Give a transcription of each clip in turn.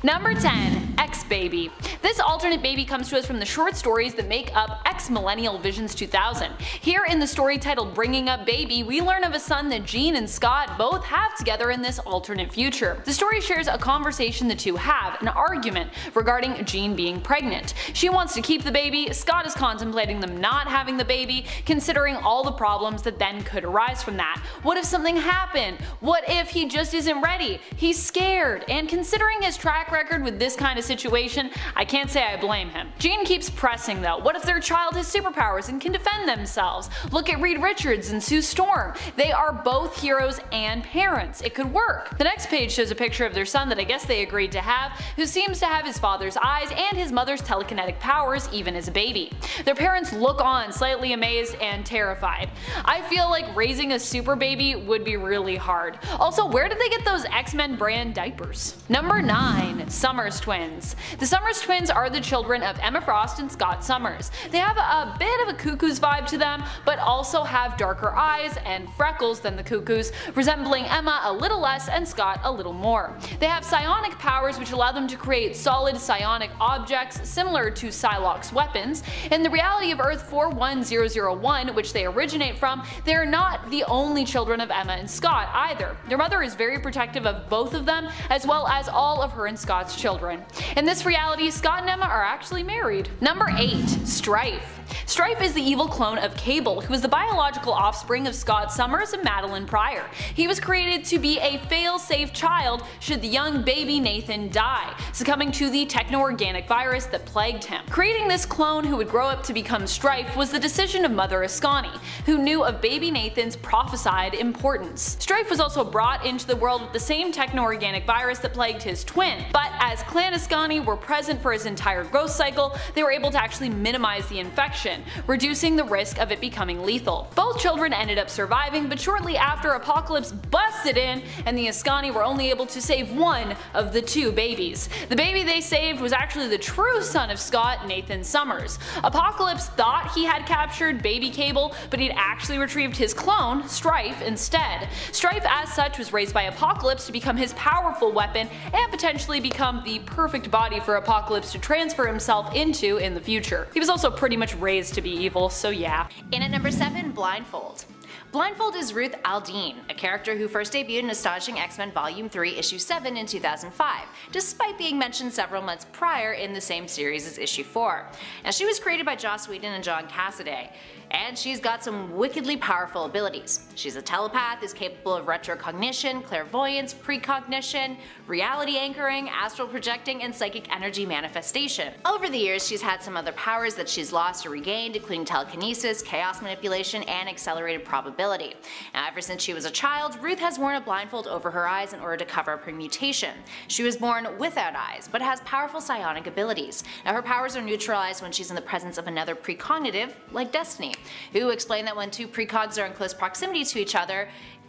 Number 10. X-Baby. This alternate baby comes to us from the short stories that make up X-Millennial Visions 2000. Here in the story titled Bringing Up Baby, we learn of a son that Jean and Scott both have together in this alternate future. The story shares a conversation the two have, an argument regarding Jean being pregnant. She wants to keep the baby, Scott is contemplating them not having the baby, considering all the problems that then could arise from that. What if something happened? What if he just isn't ready? He's scared, and considering his track record with this kind of situation, I can't say I blame him. Jean keeps pressing though. What if their child has superpowers and can defend themselves? Look at Reed Richards and Sue Storm. They are both heroes and parents. It could work. The next page shows a picture of their son that I guess they agreed to have, who seems to have his father's eyes and his mother's telekinetic powers even as a baby. Their parents look on, slightly amazed and terrified. I feel like raising a super baby would be really hard. Also, where did they get those X-Men brand diapers? Number 9. Summers Twins. The Summers Twins are the children of Emma Frost and Scott Summers. They have a bit of a Cuckoo's vibe to them, but also have darker eyes and freckles than the Cuckoos, resembling Emma a little less and Scott a little more. They have psionic powers which allow them to create solid psionic objects similar to Psylocke's weapons. In the reality of Earth 41001, which they originate from, they are not the only children of Emma and Scott either. Their mother is very protective of both of them, as well as all of her and Scott's children. In this reality, Scott and Emma are actually married. Number 8. Strife. Strife is the evil clone of Cable, who is the biological offspring of Scott Summers and Madeline Pryor. He was created to be a fail-safe child should the young baby Nathan die, succumbing to the techno-organic virus that plagued him. Creating this clone who would grow up to become Strife was the decision of Mother Ascani, who knew of baby Nathan's prophesied importance. Strife was also brought into the world with the same techno-organic virus that plagued his twin, but as Clan Ascani were present for his entire growth cycle, they were able to actually minimize the infection, reducing the risk of it becoming lethal. Both children ended up surviving, but shortly after, Apocalypse busted in and the Ascani were only able to save one of the two babies. The baby they saved was actually the true son of Scott, Nathan Summers. Apocalypse thought he had captured baby Cable, but he'd actually retrieved his clone, Strife, instead. Strife as such was raised by Apocalypse to become his powerful weapon and potentially become the perfect body for Apocalypse to transfer himself into in the future. He was also pretty much raised to be evil, so yeah. In at number 7, Blindfold. Blindfold is Ruth Aldine, a character who first debuted in Astonishing X-Men Volume 3 Issue 7 in 2005, despite being mentioned several months prior in the same series as Issue 4. Now, she was created by Joss Whedon and John Cassaday, and she's got some wickedly powerful abilities. She's a telepath, is capable of retrocognition, clairvoyance, precognition, reality anchoring, astral projecting, and psychic energy manifestation. Over the years, she's had some other powers that she's lost or regained, including telekinesis, chaos manipulation, and accelerated probability. Now, ever since she was a child, Ruth has worn a blindfold over her eyes in order to cover up her mutation. She was born without eyes, but has powerful psionic abilities. Now, her powers are neutralized when she's in the presence of another precognitive, like Destiny, who explained that when two precogs are in close proximity to each other,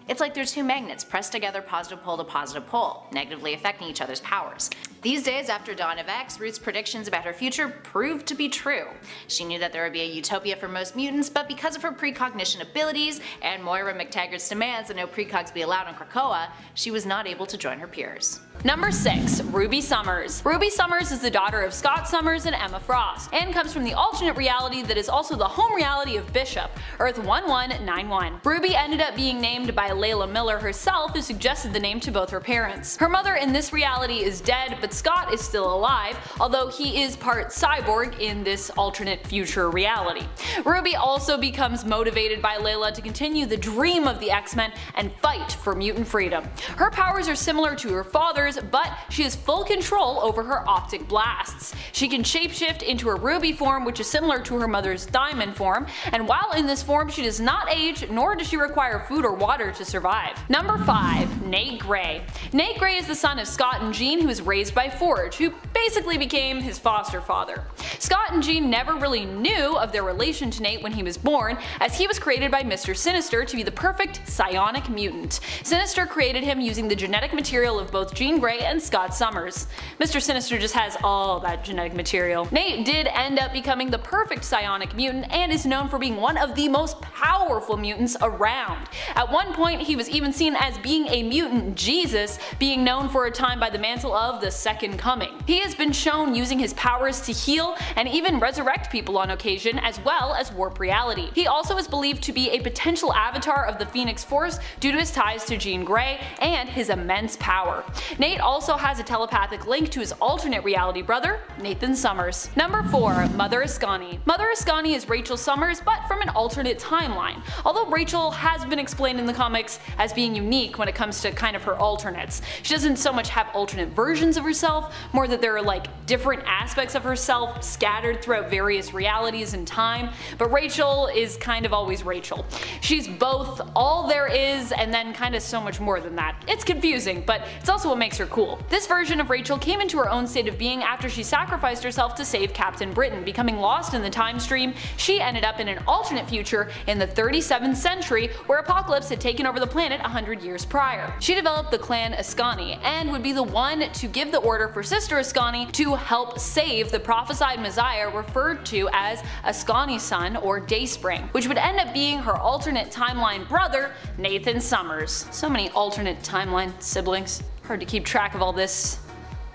it's like they're two magnets pressed together positive pole to positive pole, negatively affecting each other's powers. These days, after Dawn of X, Ruth's predictions about her future proved to be true. She knew that there would be a utopia for most mutants, but because of her precognition abilities and Moira McTaggart's demands that no precogs be allowed on Krakoa, she was not able to join her peers. Number 6. Ruby Summers. Ruby Summers is the daughter of Scott Summers and Emma Frost, and comes from the alternate reality that is also the home reality of Bishop, Earth 1191. Ruby ended up being named by Layla Miller herself, who suggested the name to both her parents. Her mother in this reality is dead, but Scott is still alive, although he is part cyborg in this alternate future reality. Ruby also becomes motivated by Layla to continue the dream of the X-Men and fight for mutant freedom. Her powers are similar to her father's, but she has full control over her optic blasts. She can shapeshift into her Ruby form, which is similar to her mother's Diamond form, and while in this form she does not age, nor does she require food or water to survive. Number 5. Nate Gray. Nate Gray is the son of Scott and Jean, who was raised by Forge, who basically became his foster father. Scott and Jean never really knew of their relation to Nate when he was born, as he was created by Mr. Sinister to be the perfect psionic mutant. Sinister created him using the genetic material of both Jean Jean Grey and Scott Summers. Mr. Sinister just has all that genetic material. Nate did end up becoming the perfect psionic mutant and is known for being one of the most powerful mutants around. At one point he was even seen as being a mutant Jesus, being known for a time by the mantle of the Second Coming. He has been shown using his powers to heal and even resurrect people on occasion, as well as warp reality. He also is believed to be a potential avatar of the Phoenix Force due to his ties to Jean Grey and his immense power. Nate also has a telepathic link to his alternate reality brother, Nathan Summers. Number 4. Mother Ascani. Mother Ascani is Rachel Summers, but from an alternate timeline. Although Rachel has been explained in the comics as being unique when it comes to kind of her alternates. She doesn't so much have alternate versions of herself, more that there are like different aspects of herself scattered throughout various realities and time, but Rachel is kind of always Rachel. She's both all there is and then kind of so much more than that. It's confusing, but it's also what makes her cool. This version of Rachel came into her own state of being after she sacrificed herself to save Captain Britain. Becoming lost in the time stream, she ended up in an alternate future in the 37th century where Apocalypse had taken over the planet 100 years prior. She developed the clan Ascani and would be the one to give the order for Sister Ascani to help save the prophesied Messiah referred to as Ascani's son or Dayspring, which would end up being her alternate timeline brother, Nathan Summers. So many alternate timeline siblings. Hard to keep track of all this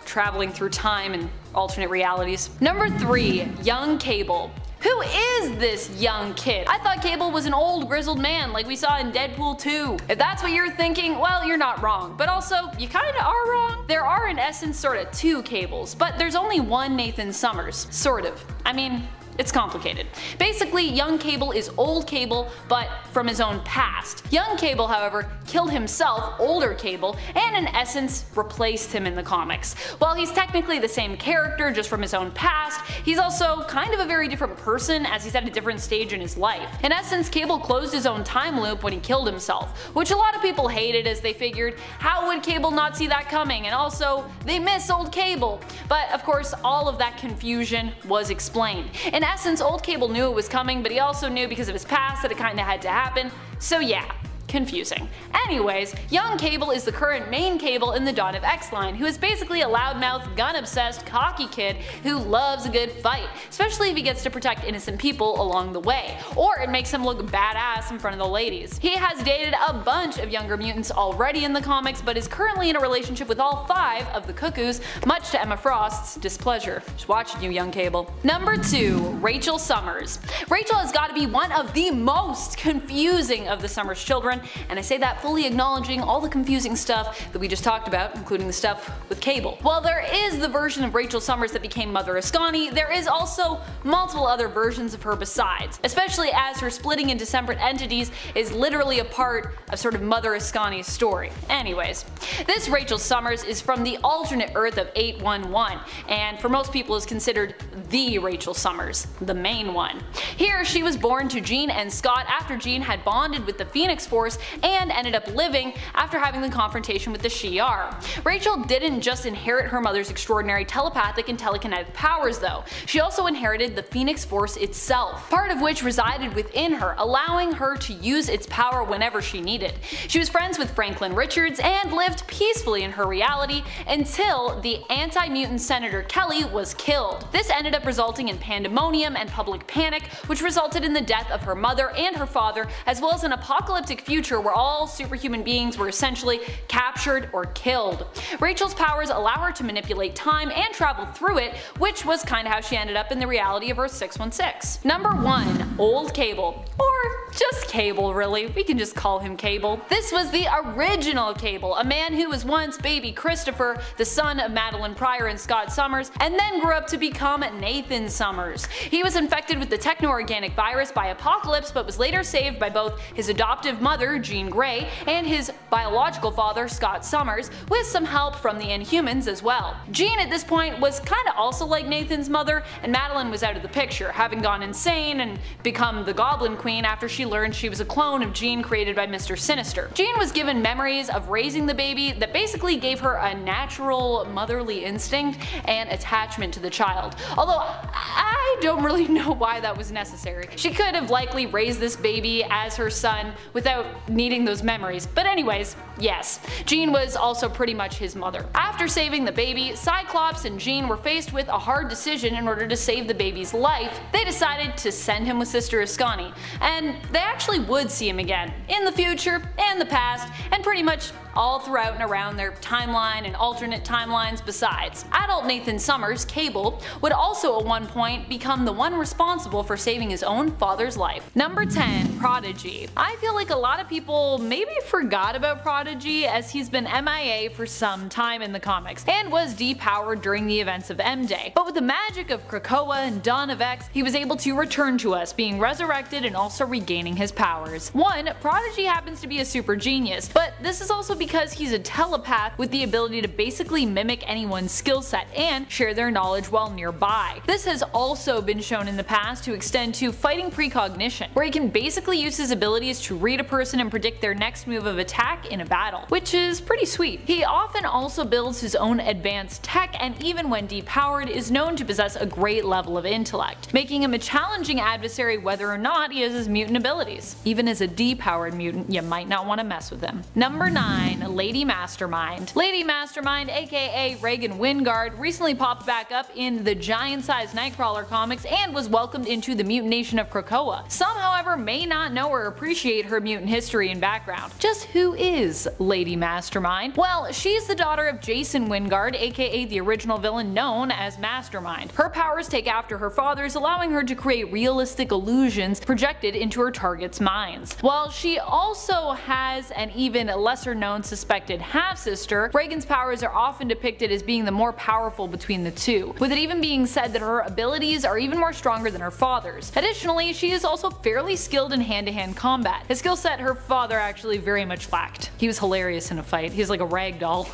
traveling through time and alternate realities. Number 3. Young Cable. Who is this young kid? I thought Cable was an old grizzled man like we saw in Deadpool 2. If that's what you're thinking, well, you're not wrong, but also you kinda are wrong. There are in essence sorta 2 Cables, but there's only one Nathan Summers. Sort of. I mean, it's complicated. Basically, young Cable is old Cable, but from his own past. Young Cable, however, killed himself, older Cable, and in essence replaced him in the comics. While he's technically the same character just from his own past, he's also kind of a very different person as he's at a different stage in his life. In essence, Cable closed his own time loop when he killed himself, which a lot of people hated as they figured, how would Cable not see that coming, and also, they miss old Cable. But of course, all of that confusion was explained. In essence, old Cable knew it was coming, but he also knew because of his past that it kinda had to happen, so yeah. Confusing. Anyways, young Cable is the current main Cable in the Dawn of X line, who is basically a loudmouth, gun-obsessed, cocky kid who loves a good fight, especially if he gets to protect innocent people along the way, or it makes him look badass in front of the ladies. He has dated a bunch of younger mutants already in the comics, but is currently in a relationship with all 5 of the Cuckoos, much to Emma Frost's displeasure. Just watching you, young Cable. Number 2. Rachel Summers. Rachel has got to be one of the most confusing of the Summers children, and I say that fully acknowledging all the confusing stuff that we just talked about, including the stuff with Cable. While there is the version of Rachel Summers that became Mother Ascani, there is also multiple other versions of her besides, especially as her splitting into separate entities is literally a part of sort of Mother Ascani's story. Anyways, this Rachel Summers is from the alternate Earth of 811, and for most people is considered the Rachel Summers, the main one. Here she was born to Jean and Scott after Jean had bonded with the Phoenix Force and ended up living after having the confrontation with the Shi'ar. Rachel didn't just inherit her mother's extraordinary telepathic and telekinetic powers though, she also inherited the Phoenix Force itself, part of which resided within her, allowing her to use its power whenever she needed. She was friends with Franklin Richards and lived peacefully in her reality until the anti-mutant Senator Kelly was killed. This ended up resulting in pandemonium and public panic, which resulted in the death of her mother and her father, as well as an apocalyptic future where all superhuman beings were essentially captured or killed. Rachel's powers allow her to manipulate time and travel through it, which was kinda how she ended up in the reality of Earth 616. Number 1. Old Cable. Or just Cable really, we can just call him Cable. This was the original Cable, a man who was once baby Christopher, the son of Madeline Pryor and Scott Summers, and then grew up to become Nathan Summers. He was infected with the techno-organic virus by Apocalypse, but was later saved by both his adoptive mother, Jean Grey, and his biological father, Scott Summers, with some help from the Inhumans as well. Jean at this point was kinda also like Nathan's mother, and Madeline was out of the picture, having gone insane and become the Goblin Queen after she she learned she was a clone of Jean created by Mr. Sinister. Jean was given memories of raising the baby that basically gave her a natural motherly instinct and attachment to the child, although I don't really know why that was necessary. She could have likely raised this baby as her son without needing those memories, but anyways, yes, Jean was also pretty much his mother. After saving the baby, Cyclops and Jean were faced with a hard decision in order to save the baby's life. They decided to send him with Sister Ascani, and they actually would see him again, in the future, and the past, and pretty much all throughout and around their timeline and alternate timelines besides. Adult Nathan Summers, Cable, would also at one point become the one responsible for saving his own father's life. Number 10. Prodigy. I feel like a lot of people maybe forgot about Prodigy, as he's been MIA for some time in the comics, and was depowered during the events of M-Day. But with the magic of Krakoa and Dawn of X, he was able to return to us, being resurrected and also regaining his powers. 1. Prodigy happens to be a super genius, but this is also because he's a telepath with the ability to basically mimic anyone's skill set and share their knowledge while nearby. This has also been shown in the past to extend to fighting precognition, where he can basically use his abilities to read a person and predict their next move of attack in a battle, which is pretty sweet. He often also builds his own advanced tech, and even when depowered is known to possess a great level of intellect, making him a challenging adversary whether or not he has his mutant abilities. Even as a depowered mutant, you might not want to mess with him. Number 9. Lady Mastermind. Lady Mastermind, aka Regan Wingard, recently popped back up in the giant-sized Nightcrawler comics and was welcomed into the mutant nation of Krakoa. Some, however, may not know or appreciate her mutant history and background. Just who is Lady Mastermind? Well, she's the daughter of Jason Wingard, aka the original villain known as Mastermind. Her powers take after her father's, allowing her to create realistic illusions projected into her target's minds. While she also has an even lesser known suspected half-sister, Regan's powers are often depicted as being the more powerful between the two, with it even being said that her abilities are even more stronger than her father's. Additionally, she is also fairly skilled in hand-to-hand combat, a skill set her father actually very much lacked. He was hilarious in a fight. He's like a rag doll.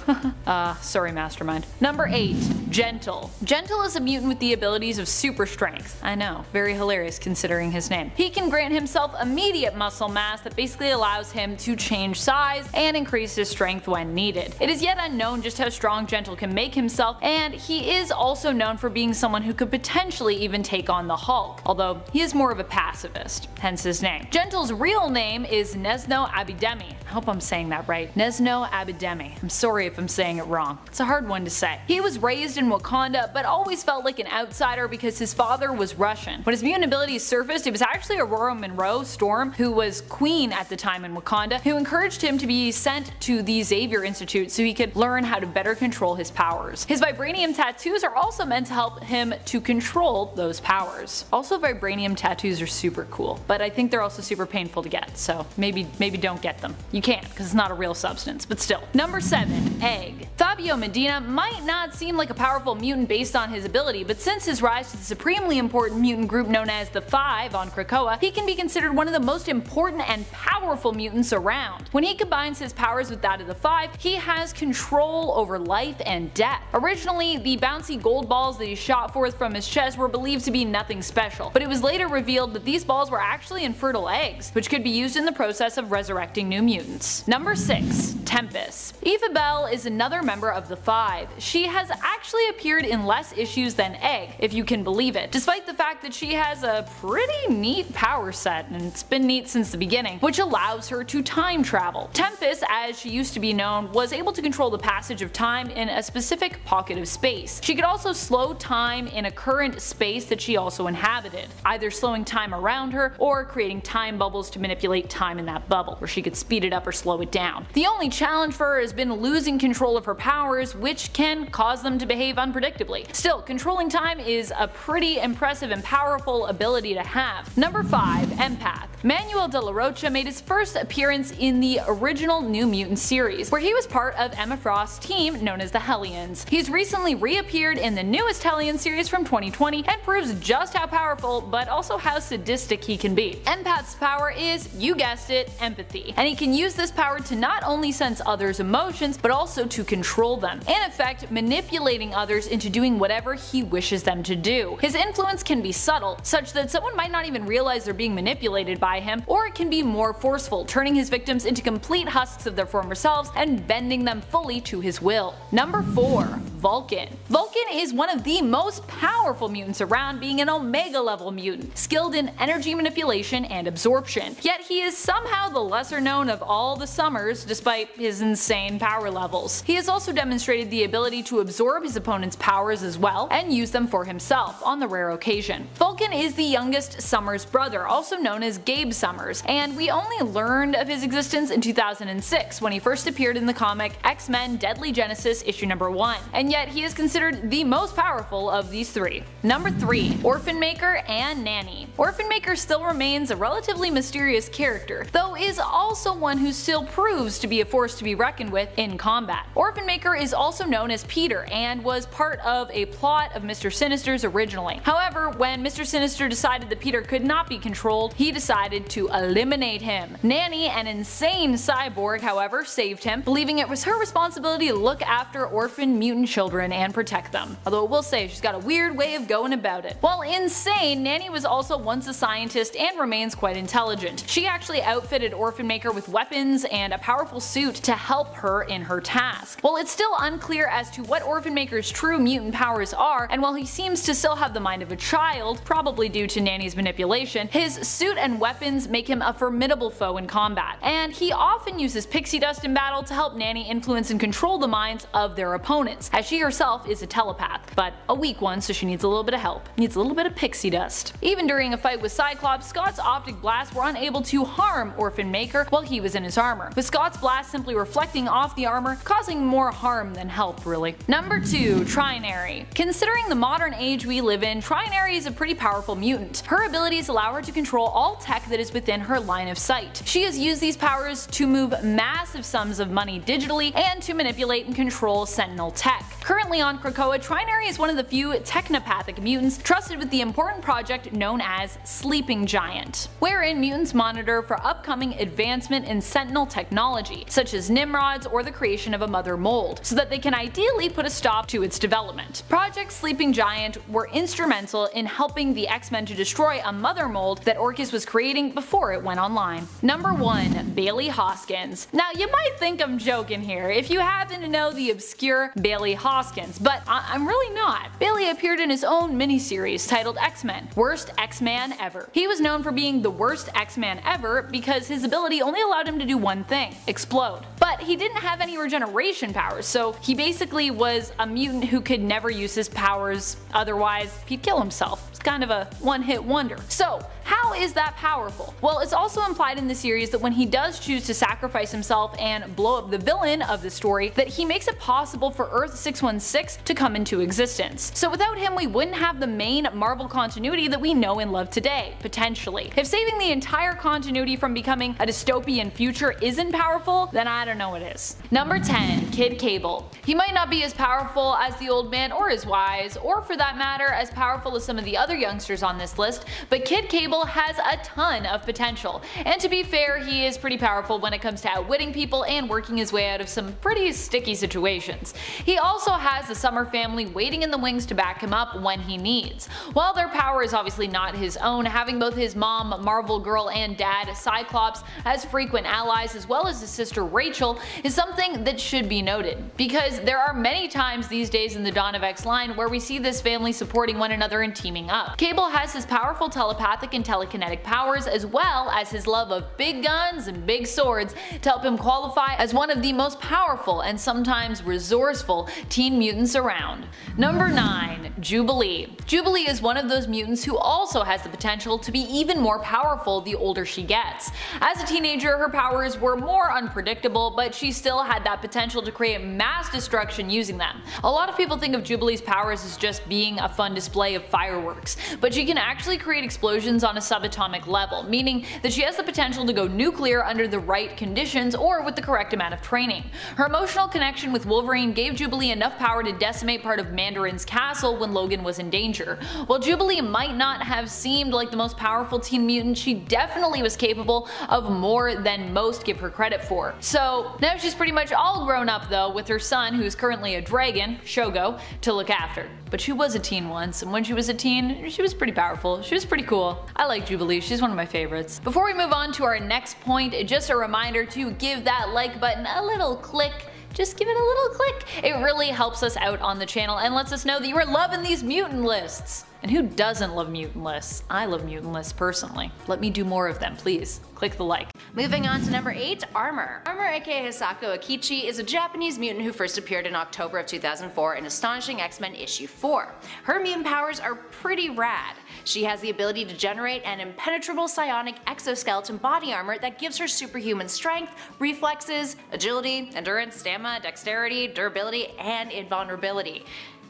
Sorry Mastermind. Number 8. Gentle. Gentle is a mutant with the abilities of super strength. I know, very hilarious considering his name. He can grant himself immediate muscle mass that basically allows him to change size and increase his strength when needed. It is yet unknown just how strong Gentle can make himself, and he is also known for being someone who could potentially even take on the Hulk, although he is more of a pacifist, hence his name. Gentle's real name is Nezno Abidemi. I hope I'm saying that right. Nezno Abidemi. I'm sorry if I'm saying it wrong. It's a hard one to say. He was raised in Wakanda, but always felt like an outsider because his father was Russian. When his mutant abilities surfaced, it was actually Aurora Monroe Storm, who was queen at the time in Wakanda, who encouraged him to be sent to the Xavier Institute so he could learn how to better control his powers. His vibranium tattoos are also meant to help him to control those powers. Also, vibranium tattoos are super cool, but I think they're also super painful to get, so maybe don't get them. You can't, because it's not a real substance, but still. Number 7. Egg. Fabio Medina might not seem like a powerful mutant based on his ability, but since his rise to the supremely important mutant group known as the Five on Krakoa, he can be considered one of the most important and powerful mutants around. When he combines his powers with that of the Five, he has control over life and death. Originally, the bouncy gold balls that he shot forth from his chest were believed to be nothing special, but it was later revealed that these balls were actually infertile eggs, which could be used in the process of resurrecting new mutants. Number 6. Tempest. Eva Bell is another member of the Five. She has actually appeared in less issues than Egg, if you can believe it, despite the fact that she has a pretty neat power set, and it's been neat since the beginning, which allows her to time travel. Tempest, as she used to be known, was able to control the passage of time in a specific pocket of space. She could also slow time in a current space that she also inhabited, either slowing time around her or creating time bubbles to manipulate time in that bubble, where she could speed it up or slow it down. The only challenge for her has been losing control of her powers, which can cause them to behave unpredictably. Still, controlling time is a pretty impressive and powerful ability to have. Number 5. Empath. Manuel de la Rocha made his first appearance in the original New Mutants Mutants series, where he was part of Emma Frost's team known as the Hellions. He's recently reappeared in the newest Hellion series from 2020 and proves just how powerful but also how sadistic he can be. Empath's power is, you guessed it, empathy, and he can use this power to not only sense others' emotions but also to control them, in effect manipulating others into doing whatever he wishes them to do. His influence can be subtle, such that someone might not even realize they're being manipulated by him, or it can be more forceful, turning his victims into complete husks of their former selves and bending them fully to his will. Number 4. Vulcan. Vulcan is one of the most powerful mutants around, being an Omega level mutant, skilled in energy manipulation and absorption. Yet he is somehow the lesser known of all the Summers despite his insane power levels. He has also demonstrated the ability to absorb his opponent's powers as well and use them for himself on the rare occasion. Vulcan is the youngest Summers brother, also known as Gabe Summers, and we only learned of his existence in 2006 when he first appeared in the comic X-Men Deadly Genesis issue number 1, and yet he is considered the most powerful of these three. Number 3. Orphan Maker and Nanny. Orphan Maker still remains a relatively mysterious character, though is also one who still proves to be a force to be reckoned with in combat. Orphan Maker is also known as Peter and was part of a plot of Mr. Sinister's originally. However, when Mr. Sinister decided that Peter could not be controlled, he decided to eliminate him. Nanny, an insane cyborg, however, saved him, believing it was her responsibility to look after orphan mutant children and protect them. Although I will say she's got a weird way of going about it. While insane, Nanny was also once a scientist and remains quite intelligent. She actually outfitted Orphan Maker with weapons and a powerful suit to help her in her task. While it's still unclear as to what Orphan Maker's true mutant powers are, and while he seems to still have the mind of a child, probably due to Nanny's manipulation, his suit and weapons make him a formidable foe in combat, and he often uses pixie dust in battle to help Nanny influence and control the minds of their opponents, as she herself is a telepath, but a weak one, so she needs a little bit of help. Needs a little bit of pixie dust. Even during a fight with Cyclops, Scott's optic blasts were unable to harm Orphan Maker while he was in his armor, with Scott's blast simply reflecting off the armor, causing more harm than help, really. Number 2. Trinary. Considering the modern age we live in, Trinary is a pretty powerful mutant. Her abilities allow her to control all tech that is within her line of sight. She has used these powers to move massive sums of money digitally and to manipulate and control Sentinel tech. Currently on Krakoa, Trinary is one of the few technopathic mutants trusted with the important project known as Sleeping Giant, wherein mutants monitor for upcoming advancement in Sentinel technology, such as Nimrods or the creation of a mother mold, so that they can ideally put a stop to its development. Project Sleeping Giant were instrumental in helping the X-Men to destroy a mother mold that Orchis was creating before it went online. Number 1. Bailey Hoskins. Now you might think I'm joking here if you happen to know the obscure Bailey Hoskins, but I'm really not. Bailey appeared in his own miniseries titled X-Men, Worst X-Man Ever. He was known for being the worst X-Man ever because his ability only allowed him to do one thing: explode. But he didn't have any regeneration powers, so he basically was a mutant who could never use his powers, otherwise he'd kill himself. It's kind of a one-hit wonder. So how is that powerful? Well, it's also implied in the series that when he does choose to sacrifice himself and blow up the villain of the story, that he makes it possible for Earth 616 to come into existence. So without him, we wouldn't have the main Marvel continuity that we know and love today, potentially. If saving the entire continuity from becoming a dystopian future isn't powerful, then I don't know what is. Number 10. Kid Cable. He might not be as powerful as the old man or as wise, or for that matter as powerful as some of the other youngsters on this list, but Kid Cable has a ton of potential, and to be fair, he is pretty powerful when it comes to outwitting people and working his way out of some pretty sticky situations. He also has the Summer family waiting in the wings to back him up when he needs. While their power is obviously not his own, having both his mom, Marvel Girl, and dad, Cyclops, as frequent allies, as well as his sister Rachel, is something that should be noted, because there are many times these days in the Dawn of X line where we see this family supporting one another and teaming up. Cable has his powerful telepathic and telekinetic powers, as well as his love of big guns and big swords, to help him qualify as one of the most powerful and sometimes resourceful teen mutants around. Number 9. 9. Jubilee. Jubilee is one of those mutants who also has the potential to be even more powerful the older she gets. As a teenager, her powers were more unpredictable, but she still had that potential to create mass destruction using them. A lot of people think of Jubilee's powers as just being a fun display of fireworks, but she can actually create explosions on a subatomic level, meaning that she has the potential to go nuclear under the right conditions or with the correct amount of training. Her emotional connection with Wolverine gave Jubilee enough power to decimate part of Mandarin's castle when Logan was in danger. While Jubilee might not have seemed like the most powerful teen mutant, she definitely was capable of more than most give her credit for. So now she's pretty much all grown up though, with her son, who is currently a dragon, Shogo, to look after. But she was a teen once, and when she was a teen, she was pretty powerful. She was pretty cool. I like Jubilee, she's one of my favorites. Before we move on to our next point, just a reminder to give that like button a little click. Just give it a little click. It really helps us out on the channel and lets us know that you are loving these mutant lists. And who doesn't love mutant lists? I love mutant lists personally. Let me do more of them, please. Click the like. Moving on to number 8, Armor. Armor, aka Hisako Akichi, is a Japanese mutant who first appeared in October of 2004 in Astonishing X-Men issue 4. Her mutant powers are pretty rad. She has the ability to generate an impenetrable psionic exoskeleton body armor that gives her superhuman strength, reflexes, agility, endurance, stamina, dexterity, durability, and invulnerability.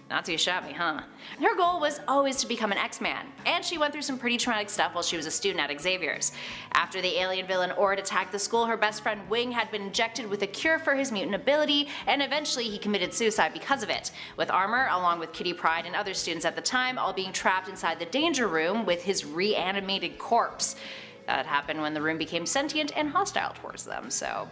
Not too shabby, huh? Her goal was always to become an X-Man, and she went through some pretty traumatic stuff while she was a student at Xavier's. After the alien villain Ord attacked the school, her best friend Wing had been injected with a cure for his mutant ability, and eventually he committed suicide because of it, with Armor, along with Kitty Pryde and other students at the time, all being trapped inside the danger room with his reanimated corpse. That happened when the room became sentient and hostile towards them, so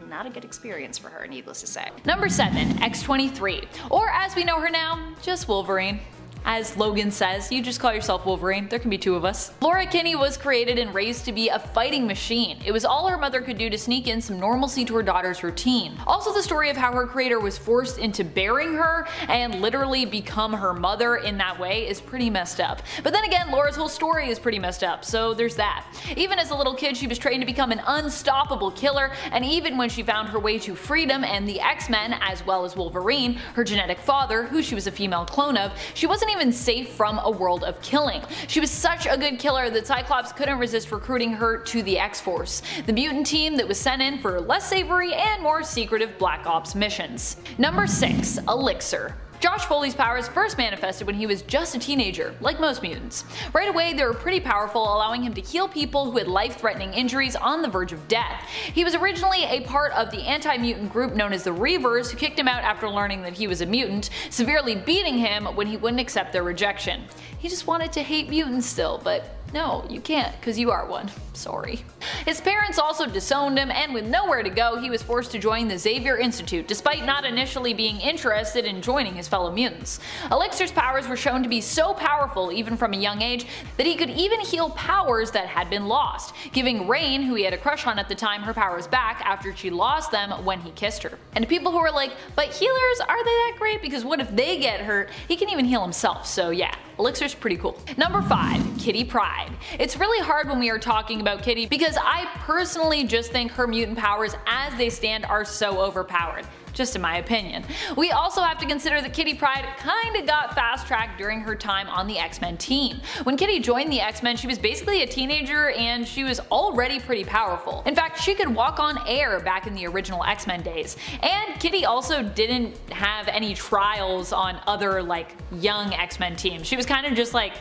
not a good experience for her, needless to say. Number 7, X-23, or as we know her now, just Wolverine. As Logan says, you just call yourself Wolverine, there can be two of us. Laura Kinney was created and raised to be a fighting machine. It was all her mother could do to sneak in some normalcy to her daughter's routine. Also, the story of how her creator was forced into bearing her and literally become her mother in that way is pretty messed up. But then again, Laura's whole story is pretty messed up, so there's that. Even as a little kid, she was trained to become an unstoppable killer, and even when she found her way to freedom and the X-Men, as well as Wolverine, her genetic father, who she was a female clone of, she wasn't even safe from a world of killing. She was such a good killer that Cyclops couldn't resist recruiting her to the X-Force, the mutant team that was sent in for less savory and more secretive Black Ops missions. Number 6, Elixir. Josh Foley's powers first manifested when he was just a teenager, like most mutants. Right away, they were pretty powerful, allowing him to heal people who had life-threatening injuries on the verge of death. He was originally a part of the anti-mutant group known as the Reavers, who kicked him out after learning that he was a mutant, severely beating him when he wouldn't accept their rejection. He just wanted to hate mutants still, but no, you can't, because you are one. Sorry. His parents also disowned him, and with nowhere to go, he was forced to join the Xavier Institute, despite not initially being interested in joining his fellow mutants. Elixir's powers were shown to be so powerful, even from a young age, that he could even heal powers that had been lost, giving Rain, who he had a crush on at the time, her powers back after she lost them when he kissed her. And to people who were like, but healers, are they that great? Because what if they get hurt? He can even heal himself, so yeah. Elixir's pretty cool. Number 5, Kitty Pryde. It's really hard when we are talking about Kitty because I personally just think her mutant powers as they stand are so overpowered. Just in my opinion. We also have to consider that Kitty Pryde kinda got fast-tracked during her time on the X-Men team. When Kitty joined the X-Men, she was basically a teenager and she was already pretty powerful. In fact, she could walk on air back in the original X-Men days. And Kitty also didn't have any trials on other like young X-Men teams. She was kind of just like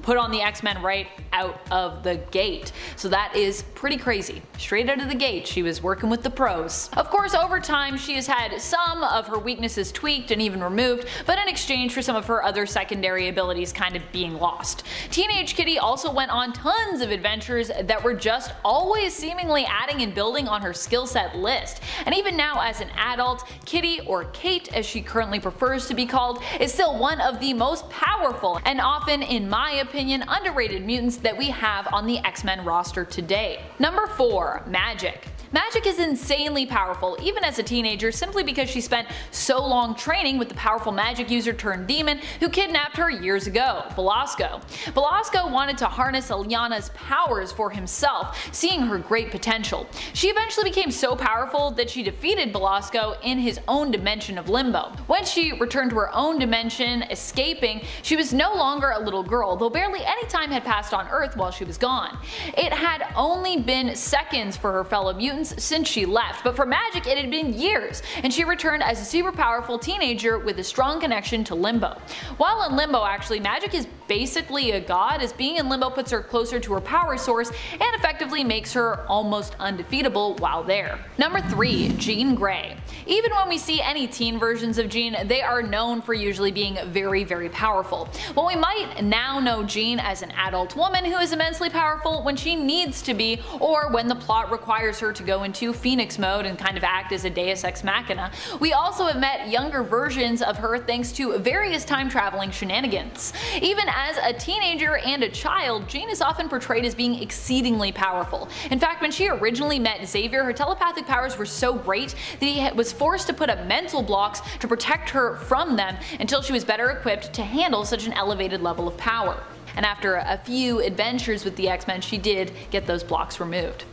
put on the X-Men right out of the gate. So that is pretty crazy. Straight out of the gate, she was working with the pros. Of course, over time, she has had some of her weaknesses tweaked and even removed, but in exchange for some of her other secondary abilities kind of being lost. Teenage Kitty also went on tons of adventures that were just always seemingly adding and building on her skill set list. And even now as an adult, Kitty, or Kate as she currently prefers to be called, is still one of the most powerful and often, in my opinion, underrated mutants that we have on the X-Men roster today. Number 4, Magic. Magik is insanely powerful, even as a teenager, simply because she spent so long training with the powerful magic user turned demon who kidnapped her years ago, Belasco. Belasco wanted to harness Illyana's powers for himself, seeing her great potential. She eventually became so powerful that she defeated Belasco in his own dimension of Limbo. When she returned to her own dimension, escaping, she was no longer a little girl, though barely any time had passed on Earth while she was gone. It had only been seconds for her fellow mutants since she left, but for Magik it had been years, and she returned as a super powerful teenager with a strong connection to Limbo. While in Limbo actually, Magik is basically a god, as being in Limbo puts her closer to her power source and effectively makes her almost undefeatable while there. Number 3. Jean Grey. Even when we see any teen versions of Jean, they are known for usually being very powerful. While we might now know Jean as an adult woman who is immensely powerful when she needs to be, or when the plot requires her to go into Phoenix mode and kind of act as a deus ex machina, we also have met younger versions of her thanks to various time traveling shenanigans. Even as a teenager and a child, Jean is often portrayed as being exceedingly powerful. In fact, when she originally met Xavier, her telepathic powers were so great that he was forced to put up mental blocks to protect her from them until she was better equipped to handle such an elevated level of power. And after a few adventures with the X-Men, she did get those blocks removed.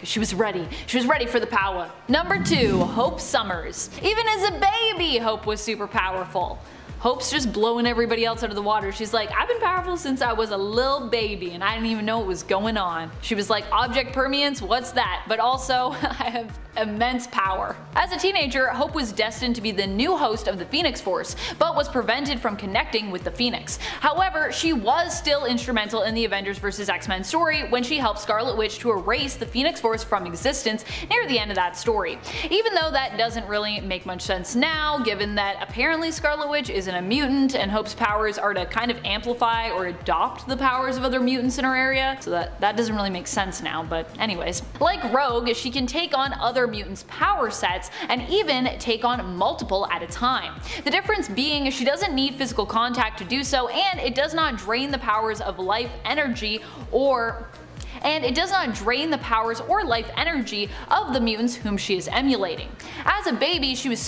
She was ready. She was ready for the power. Number 2. Hope Summers. Even as a baby, Hope was super powerful. Hope's just blowing everybody else out of the water. She's like, I've been powerful since I was a little baby and I didn't even know what was going on. She was like, object permeance, what's that? But also, I have immense power. As a teenager, Hope was destined to be the new host of the Phoenix Force, but was prevented from connecting with the Phoenix. However, she was still instrumental in the Avengers vs. X-Men story when she helped Scarlet Witch to erase the Phoenix Force from existence near the end of that story. Even though that doesn't really make much sense now, given that apparently Scarlet Witch isn't a mutant and Hope's powers are to kind of amplify or adopt the powers of other mutants in her area, so that doesn't really make sense now, but anyways. Like Rogue, she can take on other mutants' power sets and even take on multiple at a time. The difference being she doesn't need physical contact to do so, and it does not drain the powers of life energy or life energy of the mutants whom she is emulating. As a baby, she was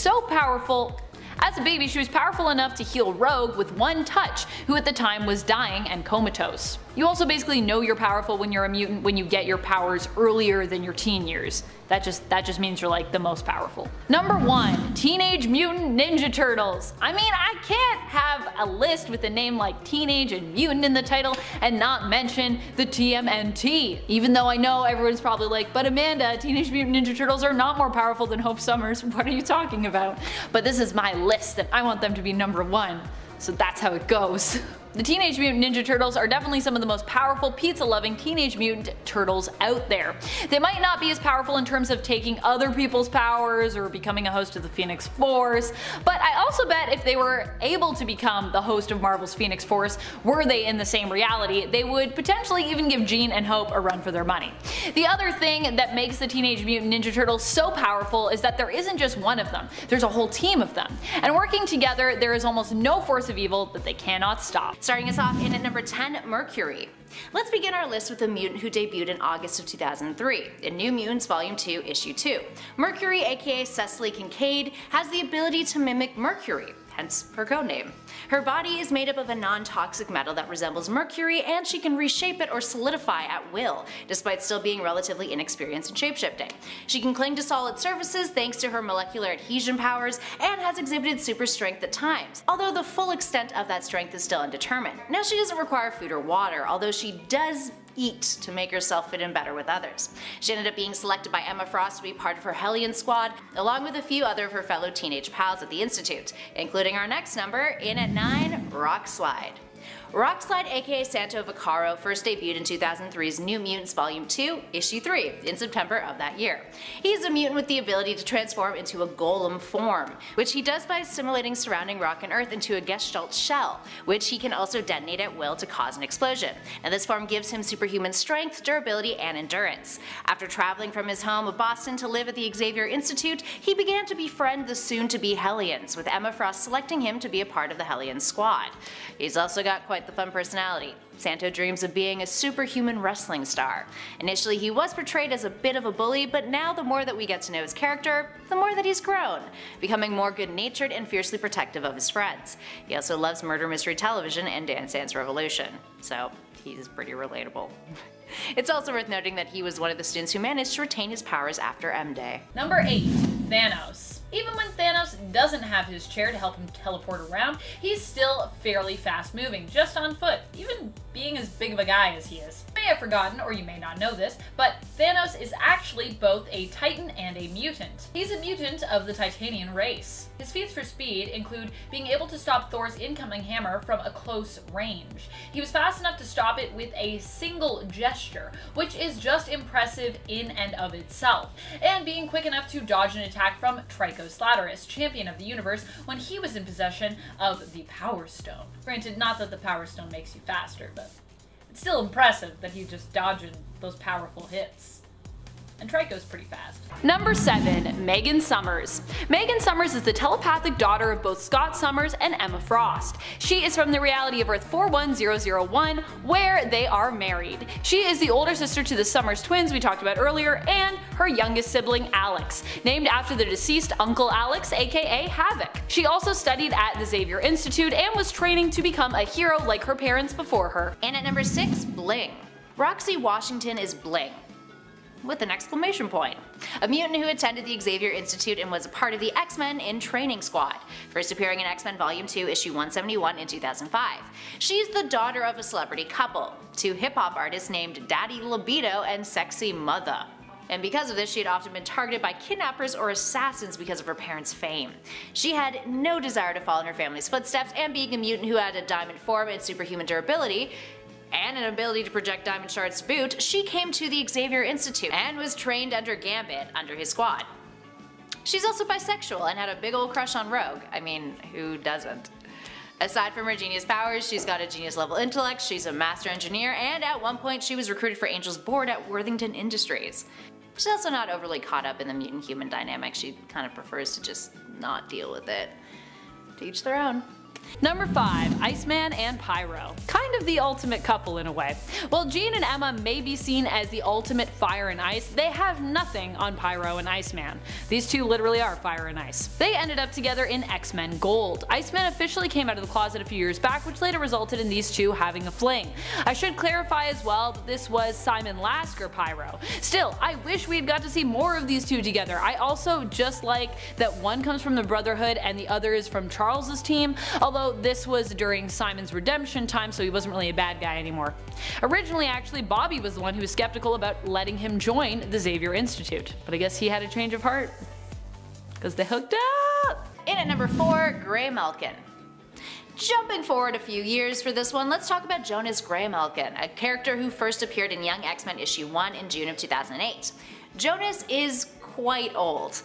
powerful enough to heal Rogue with one touch, who at the time was dying and comatose. You also basically know you're powerful when you're a mutant when you get your powers earlier than your teen years. That just means you're like the most powerful. Number 1. Teenage Mutant Ninja Turtles. I mean, I can't have a list with a name like Teenage and Mutant in the title and not mention the TMNT. Even though I know everyone's probably like, but Amanda, Teenage Mutant Ninja Turtles are not more powerful than Hope Summers. What are you talking about? But this is my list and I want them to be number 1. So that's how it goes. The Teenage Mutant Ninja Turtles are definitely some of the most powerful pizza-loving Teenage Mutant Turtles out there. They might not be as powerful in terms of taking other people's powers or becoming a host of the Phoenix Force, but I also bet if they were able to become the host of Marvel's Phoenix Force, were they in the same reality, they would potentially even give Jean and Hope a run for their money. The other thing that makes the Teenage Mutant Ninja Turtles so powerful is that there isn't just one of them, there's a whole team of them. And working together, there is almost no force of evil that they cannot stop. Starting us off in at number 10, Mercury. Let's begin our list with a mutant who debuted in August of 2003, in New Mutants Volume 2, Issue 2. Mercury, aka Cecily Kincaid, has the ability to mimic Mercury, hence her codename. Her body is made up of a non-toxic metal that resembles mercury, and she can reshape it or solidify at will, despite still being relatively inexperienced in shapeshifting. She can cling to solid surfaces thanks to her molecular adhesion powers, and has exhibited super strength at times, although the full extent of that strength is still undetermined. Now, she doesn't require food or water, although she does eat to make herself fit in better with others. She ended up being selected by Emma Frost to be part of her Hellion squad, along with a few other of her fellow teenage pals at the Institute, including our next number, in at 9, Rockslide. Rockslide, aka Santo Vaccaro, first debuted in 2003's New Mutants Volume 2, Issue 3, in September of that year. He is a mutant with the ability to transform into a golem form, which he does by assimilating surrounding rock and earth into a Gestalt shell, which he can also detonate at will to cause an explosion. And this form gives him superhuman strength, durability, and endurance. After traveling from his home of Boston to live at the Xavier Institute, he began to befriend the soon-to-be Hellions, with Emma Frost selecting him to be a part of the Hellion squad. squad. He's also got quite the fun personality. Santo dreams of being a superhuman wrestling star. Initially he was portrayed as a bit of a bully, but now the more that we get to know his character, the more that he's grown, becoming more good-natured and fiercely protective of his friends. He also loves murder mystery television and Dance Dance Revolution, so he's pretty relatable. It's also worth noting that he was one of the students who managed to retain his powers after M-Day. Number 8. Thanos. Even when Thanos doesn't have his chair to help him teleport around, he's still fairly fast moving, just on foot, even being as big of a guy as he is. You may have forgotten, or you may not know this, but Thanos is actually both a Titan and a mutant. He's a mutant of the Titanian race. His feats for speed include being able to stop Thor's incoming hammer from a close range. He was fast enough to stop it with a single gesture, which is just impressive in and of itself, and being quick enough to dodge an attack from Trico champion of the universe, when he was in possession of the Power Stone. Granted, not that the Power Stone makes you faster, but it's still impressive that he's just dodging those powerful hits. And Trico's pretty fast. Number 7. Megan Summers. Megan Summers is the telepathic daughter of both Scott Summers and Emma Frost. She is from the reality of Earth 41001, where they are married. She is the older sister to the Summers twins we talked about earlier, and her youngest sibling Alex, named after the deceased Uncle Alex, aka Havoc. She also studied at the Xavier Institute and was training to become a hero like her parents before her. And at number 6, Bling. Roxy Washington is Bling, with an exclamation point. A mutant who attended the Xavier Institute and was a part of the X-Men in Training Squad, first appearing in X-Men Volume 2, Issue 171 in 2005. She's the daughter of a celebrity couple, two hip-hop artists named Daddy Libido and Sexy Mother. And because of this, she had often been targeted by kidnappers or assassins because of her parents' fame. She had no desire to follow in her family's footsteps, and being a mutant who had a diamond form and superhuman durability, and an ability to project diamond shards to boot, she came to the Xavier Institute and was trained under Gambit under his squad. She's also bisexual and had a big old crush on Rogue. I mean, who doesn't? Aside from her genius powers, she's got a genius level intellect, she's a master engineer, and at one point she was recruited for Angel's board at Worthington Industries. She's also not overly caught up in the mutant-human dynamic, she kind of prefers to just not deal with it. To each their own. Number 5. Iceman and Pyro. Kind of the ultimate couple in a way. While Jean and Emma may be seen as the ultimate fire and ice, they have nothing on Pyro and Iceman. These two literally are fire and ice. They ended up together in X-Men Gold. Iceman officially came out of the closet a few years back, which later resulted in these two having a fling. I should clarify as well that this was Simon Lasker Pyro. Still, I wish we had got to see more of these two together. I also just like that one comes from the Brotherhood and the other is from Charles's team, although this was during Simon's redemption time, so he wasn't really a bad guy anymore. Originally, actually, Bobby was the one who was skeptical about letting him join the Xavier Institute, but I guess he had a change of heart, because they hooked up! In at number 4, Graymalkin. Jumping forward a few years for this one, let's talk about Jonas Graymalkin, a character who first appeared in Young X-Men issue 1 in June of 2008. Jonas is quite old,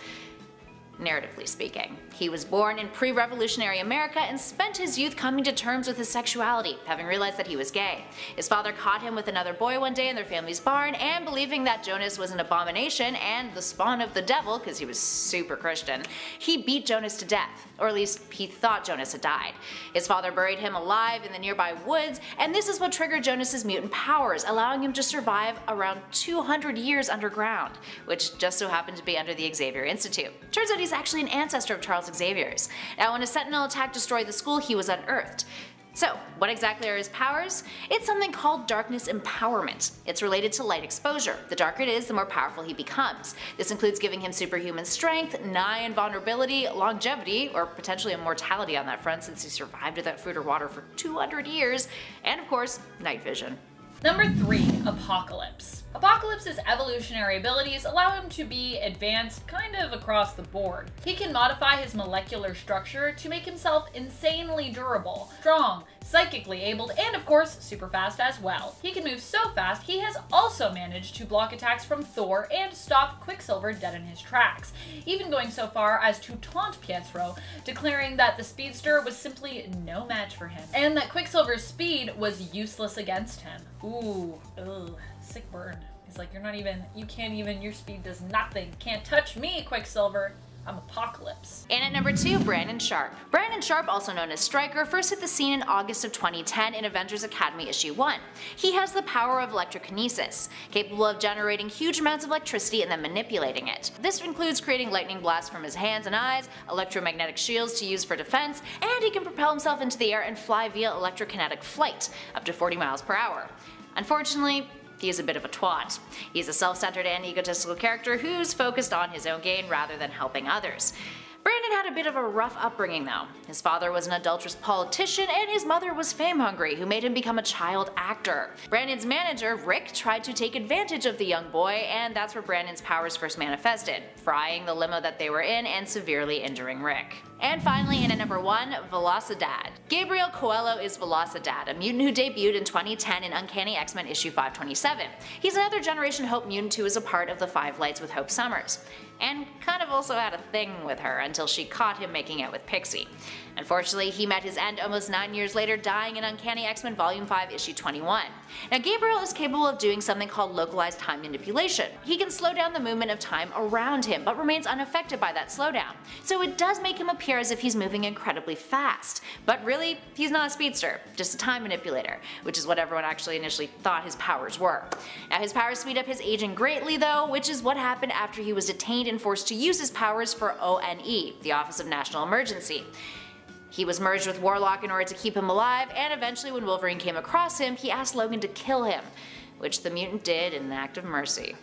narratively speaking. He was born in pre-revolutionary America and spent his youth coming to terms with his sexuality, having realized that he was gay. His father caught him with another boy one day in their family's barn, and believing that Jonas was an abomination and the spawn of the devil, because he was super Christian, he beat Jonas to death, or at least he thought Jonas had died. His father buried him alive in the nearby woods, and this is what triggered Jonas's mutant powers, allowing him to survive around 200 years underground, which just so happened to be under the Xavier Institute. Turns out he's actually an ancestor of Charles Xavier's. Now, when a Sentinel attack destroyed the school, he was unearthed. So, what exactly are his powers? It's something called darkness empowerment. It's related to light exposure. The darker it is, the more powerful he becomes. This includes giving him superhuman strength, nigh invulnerability, longevity, or potentially immortality on that front since he survived without food or water for 200 years, and of course, night vision. Number 3. Apocalypse. Apocalypse's evolutionary abilities allow him to be advanced kind of across the board. He can modify his molecular structure to make himself insanely durable, strong, psychically abled, and of course super fast as well. He can move so fast he has also managed to block attacks from Thor and stop Quicksilver dead in his tracks, even going so far as to taunt Pietro, declaring that the speedster was simply no match for him, and that Quicksilver's speed was useless against him. Ooh, ugh, sick burn. He's like, you can't even, your speed does nothing. Can't touch me, Quicksilver. I'm Apocalypse. And at number 2, Brandon Sharp. Brandon Sharp, also known as Stryker, first hit the scene in August of 2010 in Avengers Academy issue 1. He has the power of electrokinesis, capable of generating huge amounts of electricity and then manipulating it. This includes creating lightning blasts from his hands and eyes, electromagnetic shields to use for defense, and he can propel himself into the air and fly via electrokinetic flight, up to 40 miles per hour. Unfortunately, he is a bit of a twat. He's a self-centered and egotistical character who's focused on his own gain rather than helping others. Brandon had a bit of a rough upbringing though. His father was an adulterous politician and his mother was fame-hungry, who made him become a child actor. Brandon's manager, Rick, tried to take advantage of the young boy, and that's where Brandon's powers first manifested, frying the limo that they were in and severely injuring Rick. And finally, in at number 1, Velocidad. Gabriel Coelho is Velocidad, a mutant who debuted in 2010 in Uncanny X-Men issue 527. He's another Generation Hope mutant who is a part of the Five Lights with Hope Summers, and kind of also had a thing with her until she caught him making out with Pixie. Unfortunately, he met his end almost 9 years later, dying in Uncanny X-Men Volume 5 issue 21. Now Gabriel is capable of doing something called localized time manipulation. He can slow down the movement of time around him, but remains unaffected by that slowdown. So it does make him appear as if he's moving incredibly fast. But really, he's not a speedster, just a time manipulator, which is what everyone actually initially thought his powers were. Now his powers speed up his aging greatly though, which is what happened after he was detained and forced to use his powers for ONE, the Office of National Emergency. He was merged with Warlock in order to keep him alive, and eventually when Wolverine came across him, he asked Logan to kill him, which the mutant did in an act of mercy.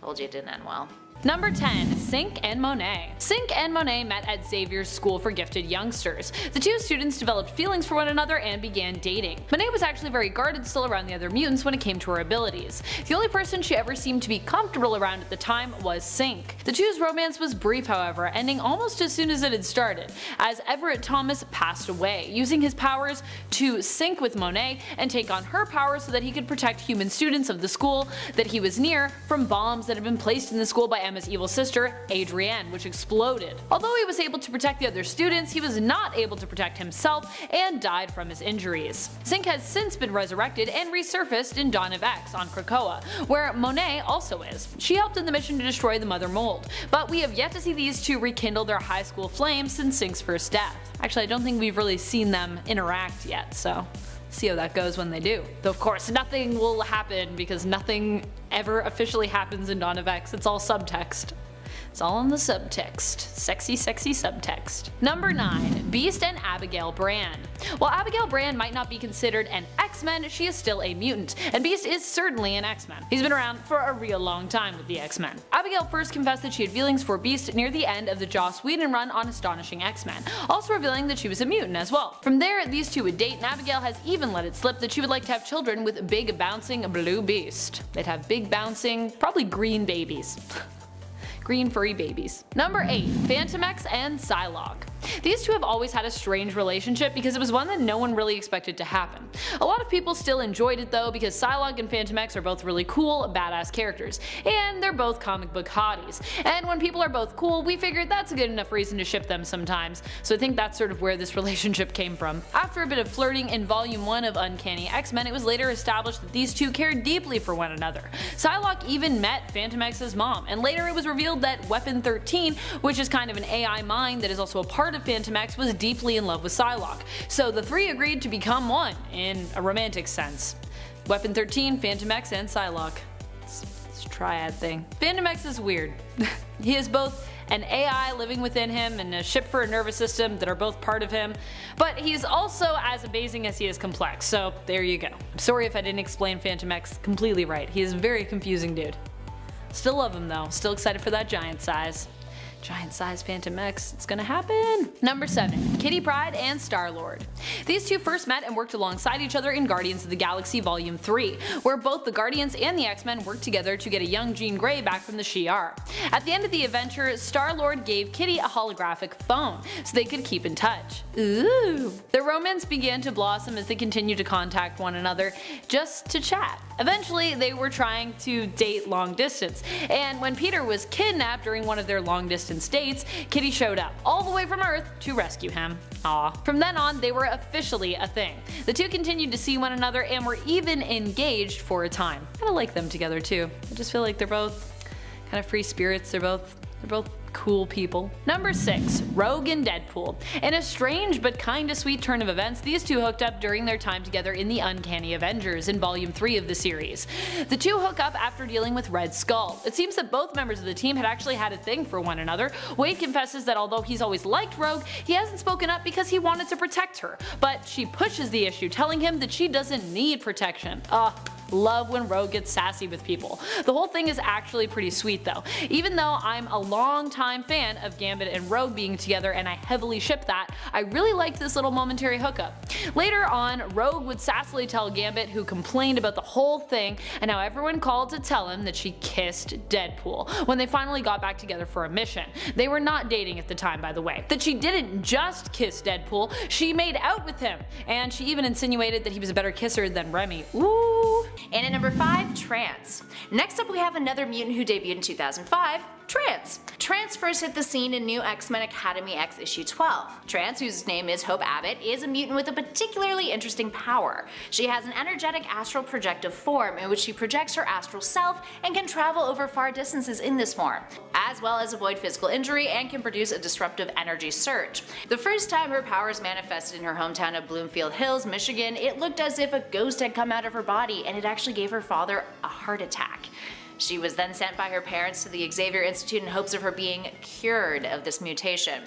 Told you it didn't end well. Number 10. Sync and Monet. Sync and Monet met at Xavier's School for Gifted Youngsters. The two students developed feelings for one another and began dating. Monet was actually very guarded still around the other mutants when it came to her abilities. The only person she ever seemed to be comfortable around at the time was Sync. The two's romance was brief however, ending almost as soon as it had started, as Everett Thomas passed away, using his powers to sync with Monet and take on her powers so that he could protect human students of the school that he was near from bombs that had been placed in the school by Emma's evil sister, Adrienne, which exploded. Although he was able to protect the other students, he was not able to protect himself and died from his injuries. Sync has since been resurrected and resurfaced in Dawn of X on Krakoa, where Monet also is. She helped in the mission to destroy the Mother Mold, but we have yet to see these two rekindle their high school flames since Sync's first death. Actually, I don't think we've really seen them interact yet, so see how that goes when they do. Though of course nothing will happen because nothing ever officially happens in Dawn of X, it's all subtext. It's all in the subtext. Sexy, sexy subtext. Number 9. Beast and Abigail Brand. While Abigail Brand might not be considered an X-Men, she is still a mutant, and Beast is certainly an X-Men. He's been around for a real long time with the X-Men. Abigail first confessed that she had feelings for Beast near the end of the Joss Whedon run on Astonishing X-Men, also revealing that she was a mutant as well. From there, these two would date, and Abigail has even let it slip that she would like to have children with big bouncing blue Beast. They'd have big bouncing, probably green babies. Green furry babies. Number 8. Fantomex and Psylocke. These two have always had a strange relationship because it was one that no one really expected to happen. A lot of people still enjoyed it though because Psylocke and Fantomex are both really cool, badass characters, and they're both comic book hotties. And when people are both cool, we figured that's a good enough reason to ship them sometimes, so I think that's sort of where this relationship came from. After a bit of flirting in Volume 1 of Uncanny X-Men, it was later established that these two cared deeply for one another. Psylocke even met Fantomex's mom, and later it was revealed that Weapon 13, which is kind of an AI mind that is also a part of Fantomex, was deeply in love with Psylocke. So the three agreed to become one, in a romantic sense. Weapon 13, Fantomex, and Psylocke. It's a triad thing. Fantomex is weird. He is both an AI living within him and a ship for a nervous system that are both part of him, but he's also as amazing as he is complex, so there you go. I'm sorry if I didn't explain Fantomex completely right. He is a very confusing dude. Still love him though, still excited for that giant size. Giant size Fantomex, it's gonna happen! Number 7. Kitty Pryde and Star-Lord. These two first met and worked alongside each other in Guardians of the Galaxy Volume 3, where both the Guardians and the X-Men worked together to get a young Jean Grey back from the Shi'ar. At the end of the adventure, Star-Lord gave Kitty a holographic phone so they could keep in touch. Ooh! Their romance began to blossom as they continued to contact one another just to chat. Eventually, they were trying to date long distance, and when Peter was kidnapped during one of their long distance dates, Kitty showed up, all the way from Earth, to rescue him. Aww. From then on, they were officially a thing. The two continued to see one another and were even engaged for a time. Kinda like them together too. I just feel like they're both kind of free spirits, they're both Cool people. Number 6. Rogue and Deadpool. In a strange but kinda sweet turn of events, these two hooked up during their time together in the Uncanny Avengers in Volume 3 of the series. The two hook up after dealing with Red Skull. It seems that both members of the team had actually had a thing for one another. Wade confesses that although he's always liked Rogue, he hasn't spoken up because he wanted to protect her, but she pushes the issue, telling him that she doesn't need protection. Love when Rogue gets sassy with people. The whole thing is actually pretty sweet though. Even though I'm a long-time fan of Gambit and Rogue being together and I heavily ship that, I really liked this little momentary hookup. Later on, Rogue would sassily tell Gambit, who complained about the whole thing and how everyone called to tell him that she kissed Deadpool when they finally got back together for a mission. They were not dating at the time, by the way. That she didn't just kiss Deadpool, she made out with him, and she even insinuated that he was a better kisser than Remy. Ooh. And at number 5, Trance. Next up we have another mutant who debuted in 2005, Trance. Trance first hit the scene in New X-Men Academy X issue 12. Trance, whose name is Hope Abbott, is a mutant with a particularly interesting power. She has an energetic astral projective form in which she projects her astral self and can travel over far distances in this form, as well as avoid physical injury and can produce a disruptive energy surge. The first time her powers manifested in her hometown of Bloomfield Hills, Michigan, it looked as if a ghost had come out of her body and it actually gave her father a heart attack. She was then sent by her parents to the Xavier Institute in hopes of her being cured of this mutation.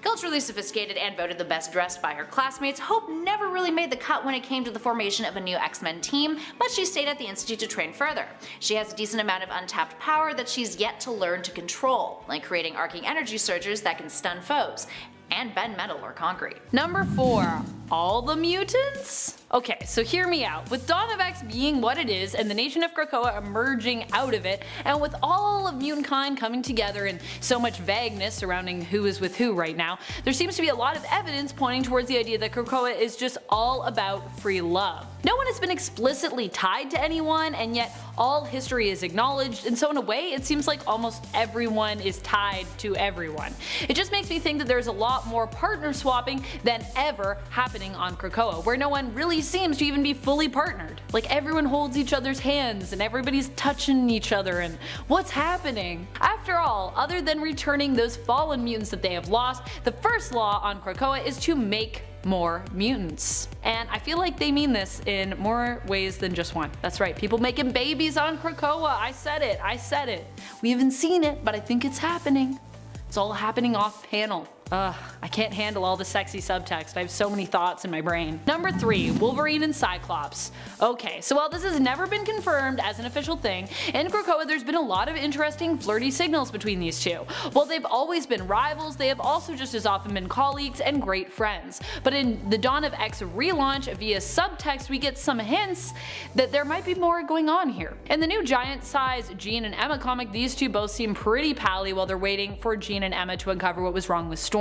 Culturally sophisticated and voted the best dressed by her classmates, Hope never really made the cut when it came to the formation of a new X-Men team, but she stayed at the Institute to train further. She has a decent amount of untapped power that she's yet to learn to control, like creating arcing energy surges that can stun foes and bend metal or concrete. Number 4. All the mutants? Okay, so hear me out. With Dawn of X being what it is and the nation of Krakoa emerging out of it, and with all of mutant kind coming together and so much vagueness surrounding who is with who right now, there seems to be a lot of evidence pointing towards the idea that Krakoa is just all about free love. No one has been explicitly tied to anyone, and yet all history is acknowledged, and so in a way it seems like almost everyone is tied to everyone. It just makes me think that there's a lot more partner swapping than ever happening on Krakoa, where no one really seems to even be fully partnered. Like everyone holds each other's hands and everybody's touching each other, and what's happening? After all, other than returning those fallen mutants that they have lost, the first law on Krakoa is to make more mutants. And I feel like they mean this in more ways than just one. That's right, people making babies on Krakoa. I said it. We haven't seen it, but I think it's happening. It's all happening off panel. I can't handle all the sexy subtext. I have so many thoughts in my brain. Number 3. Wolverine and Cyclops. Okay, so while this has never been confirmed as an official thing, in Krakoa there's been a lot of interesting flirty signals between these two. While they've always been rivals, they have also just as often been colleagues and great friends. But in the Dawn of X relaunch via subtext we get some hints that there might be more going on here. In the new giant-size Jean and Emma comic, these two both seem pretty pally while they're waiting for Jean and Emma to uncover what was wrong with Storm.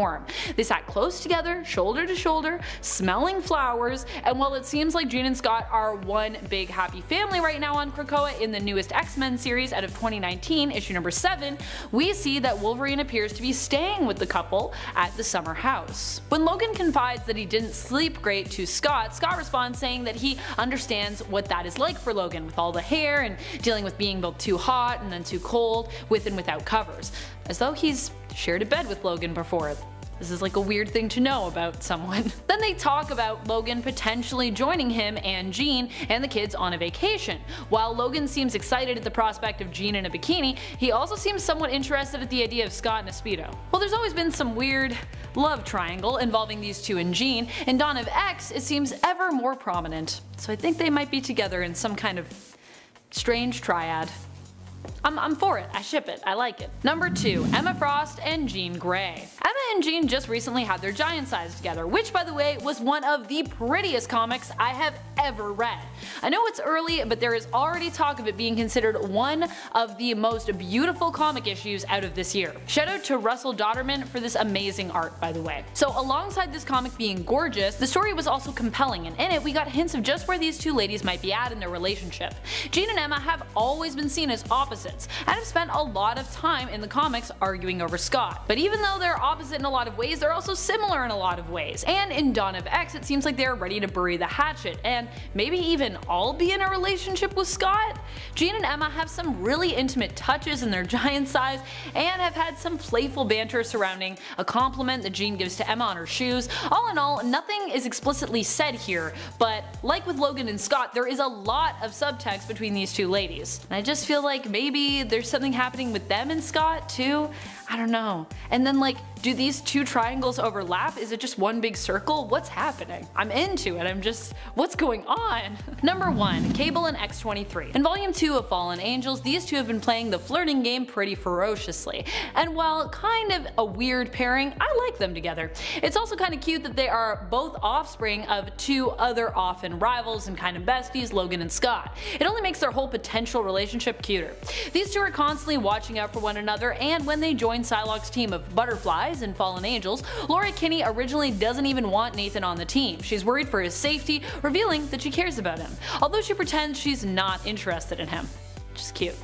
They sat close together, shoulder to shoulder, smelling flowers, and while it seems like Jean and Scott are one big happy family right now on Krakoa in the newest X-Men series out of 2019, issue number 7, we see that Wolverine appears to be staying with the couple at the summer house. When Logan confides that he didn't sleep great to Scott, Scott responds saying that he understands what that is like for Logan, with all the hair and dealing with being both too hot and then too cold, with and without covers, as though he's shared a bed with Logan before. This is like a weird thing to know about someone. Then they talk about Logan potentially joining him and Jean and the kids on a vacation. While Logan seems excited at the prospect of Jean in a bikini, he also seems somewhat interested at the idea of Scott in a Speedo. Well, there's always been some weird love triangle involving these two and Jean. In Dawn of X, it seems ever more prominent. So I think they might be together in some kind of strange triad. I'm for it. I ship it. I like it. Number 2. Emma Frost and Jean Grey. Emma and Jean just recently had their giant size together, which by the way was one of the prettiest comics I have ever read. I know it's early, but there is already talk of it being considered one of the most beautiful comic issues out of this year. Shout out to Russell Dodderman for this amazing art, by the way. So alongside this comic being gorgeous, the story was also compelling, and in it we got hints of just where these two ladies might be at in their relationship. Jean and Emma have always been seen as opposites, and have spent a lot of time in the comics arguing over Scott. But even though they're opposite opposite in a lot of ways, they're also similar in a lot of ways. And in Dawn of X, it seems like they're ready to bury the hatchet, and maybe even all be in a relationship with Scott? Jean and Emma have some really intimate touches in their giant size, and have had some playful banter surrounding a compliment that Jean gives to Emma on her shoes. All in all, nothing is explicitly said here, but like with Logan and Scott, there is a lot of subtext between these two ladies. And I just feel like maybe there's something happening with them and Scott too? I don't know. And then like, do these two triangles overlap? Is it just one big circle? What's happening? I'm into it, what's going on? Number 1. Cable and X-23. In Volume 2 of Fallen Angels, these two have been playing the flirting game pretty ferociously. And while kind of a weird pairing, I like them together. It's also kind of cute that they are both offspring of two other often rivals and kind of besties, Logan and Scott. It only makes their whole potential relationship cuter. These two are constantly watching out for one another, and when they join Psylocke's team of butterflies in Fallen Angels, Laura Kinney originally doesn't even want Nathan on the team. She's worried for his safety, revealing that she cares about him, although she pretends she's not interested in him. Just cute.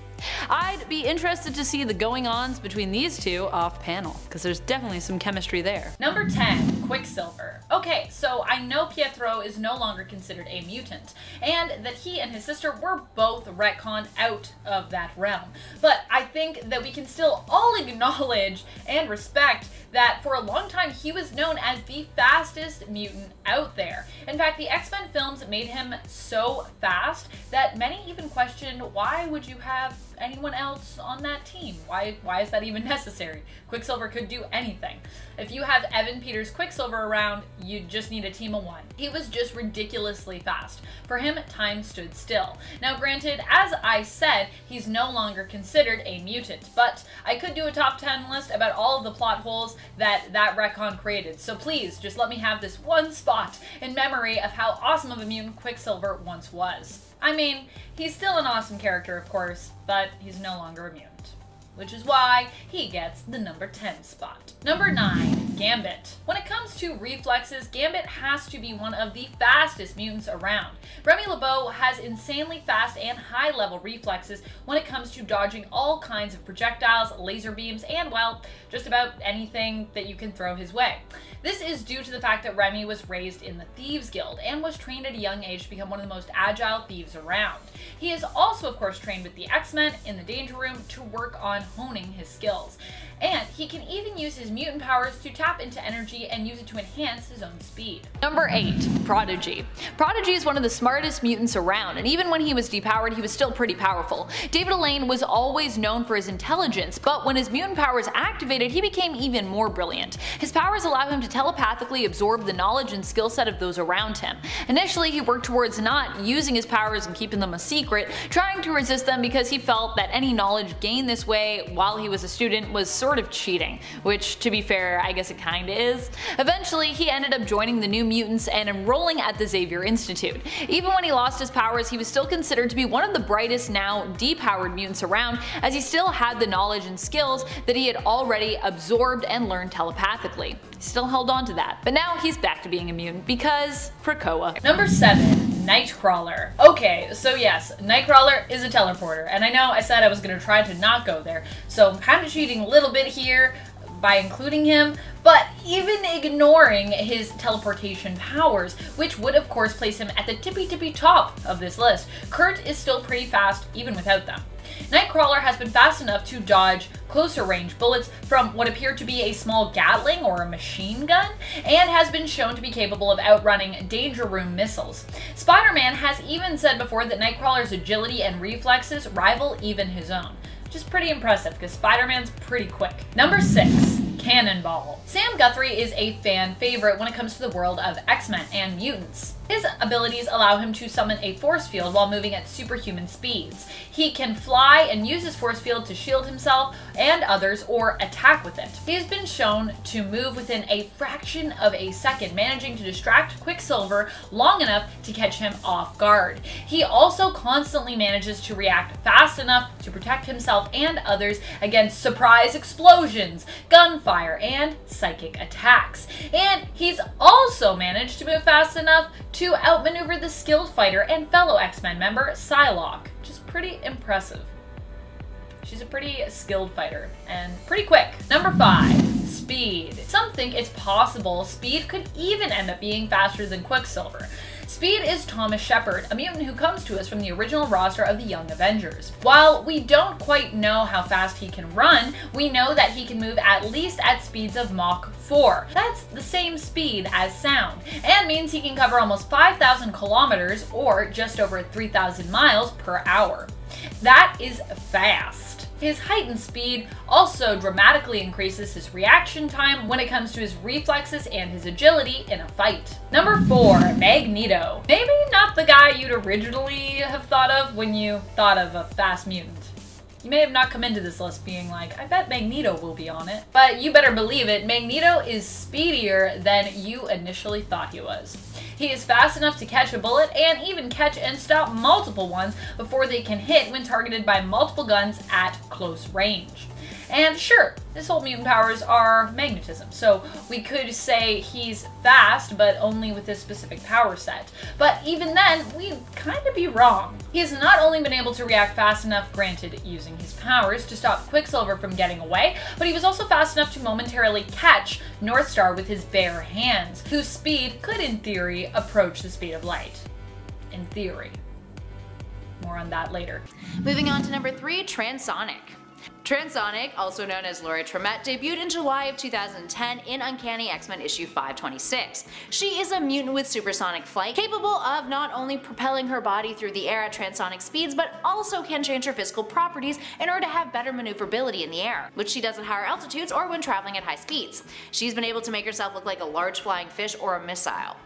I'd be interested to see the going-ons between these two off panel, because there's definitely some chemistry there. Number 10. Quicksilver. Okay, so I know Pietro is no longer considered a mutant, and that he and his sister were both retconned out of that realm, but I think that we can still all acknowledge and respect that for a long time he was known as the fastest mutant out there. In fact, the X-Men films made him so fast that many even questioned, why would you have anyone else on that team? Why is that even necessary? Quicksilver could do anything. If you have Evan Peters Quicksilver around, you just need a team of 1. He was just ridiculously fast. For him, time stood still. Now granted, as I said, he's no longer considered a mutant, but I could do a top 10 list about all of the plot holes that retcon created, so please just let me have this one spot in memory of how awesome of a mutant Quicksilver once was. I mean, he's still an awesome character, of course, but he's no longer a mutant, which is why he gets the number 10 spot. Number 9. Gambit. When it comes to reflexes, Gambit has to be one of the fastest mutants around. Remy LeBeau has insanely fast and high-level reflexes when it comes to dodging all kinds of projectiles, laser beams, and, well, just about anything that you can throw his way. This is due to the fact that Remy was raised in the Thieves Guild and was trained at a young age to become one of the most agile thieves around. He is also, of course, trained with the X-Men in the Danger Room to work on honing his skills. And he can even use his mutant powers to tap into energy and use it to enhance his own speed. Number 8. Prodigy. Prodigy is one of the smartest mutants around, and even when he was depowered, he was still pretty powerful. David Elaine was always known for his intelligence, but when his mutant powers activated, he became even more brilliant. His powers allow him to telepathically absorb the knowledge and skill set of those around him. Initially, he worked towards not using his powers and keeping them a secret, trying to resist them because he felt that any knowledge gained this way while he was a student was sort of cheating, which, to be fair, I guess it kinda is. Eventually, he ended up joining the New Mutants and enrolling at the Xavier Institute. Even when he lost his powers, he was still considered to be one of the brightest now depowered mutants around, as he still had the knowledge and skills that he had already absorbed and learned telepathically. He still held on to that, but now he's back to being a mutant because Krakoa. Number 7. Nightcrawler. Okay, so yes, Nightcrawler is a teleporter, and I know I said I was going to try to not go there, so I'm kind of cheating a little bit here by including him, but even ignoring his teleportation powers, which would of course place him at the tippy top of this list, Kurt is still pretty fast even without them. Nightcrawler has been fast enough to dodge closer range bullets from what appear to be a small Gatling or a machine gun, and has been shown to be capable of outrunning Danger Room missiles. Spider-Man has even said before that Nightcrawler's agility and reflexes rival even his own, which is pretty impressive because Spider-Man's pretty quick. Number 6. Cannonball. Sam Guthrie is a fan favorite when it comes to the world of X-Men and mutants. His abilities allow him to summon a force field while moving at superhuman speeds. He can fly and use his force field to shield himself and others or attack with it. He has been shown to move within a fraction of a second, managing to distract Quicksilver long enough to catch him off guard. He also constantly manages to react fast enough to protect himself and others against surprise explosions, gunfire, and psychic attacks. And he's also managed to move fast enough to outmaneuver the skilled fighter and fellow X-Men member Psylocke, which is pretty impressive. She's a pretty skilled fighter and pretty quick. Number 5, speed. Some think it's possible Speed could even end up being faster than Quicksilver. Speed is Thomas Shepard, a mutant who comes to us from the original roster of the Young Avengers. While we don't quite know how fast he can run, we know that he can move at least at speeds of Mach 4. That's the same speed as sound, and means he can cover almost 5,000 kilometers, or just over 3,000 miles per hour. That is fast. His heightened speed also dramatically increases his reaction time when it comes to his reflexes and his agility in a fight. Number 4, Magneto. Maybe not the guy you'd originally have thought of when you thought of a fast mutant. You may have not come into this list being like, I bet Magneto will be on it. But you better believe it, Magneto is speedier than you initially thought he was. He is fast enough to catch a bullet and even catch and stop multiple ones before they can hit when targeted by multiple guns at close range. And sure, his whole mutant powers are magnetism, so we could say he's fast, but only with this specific power set. But even then, we'd kind of be wrong. He has not only been able to react fast enough, granted using his powers, to stop Quicksilver from getting away, but he was also fast enough to momentarily catch Northstar with his bare hands, whose speed could, in theory, approach the speed of light. In theory. More on that later. Moving on to number 3, Transonic. Transonic, also known as Laurie Tremette, debuted in July of 2010 in Uncanny X-Men issue 526. She is a mutant with supersonic flight, capable of not only propelling her body through the air at transonic speeds, but also can change her physical properties in order to have better maneuverability in the air, which she does at higher altitudes or when traveling at high speeds. She's been able to make herself look like a large flying fish or a missile.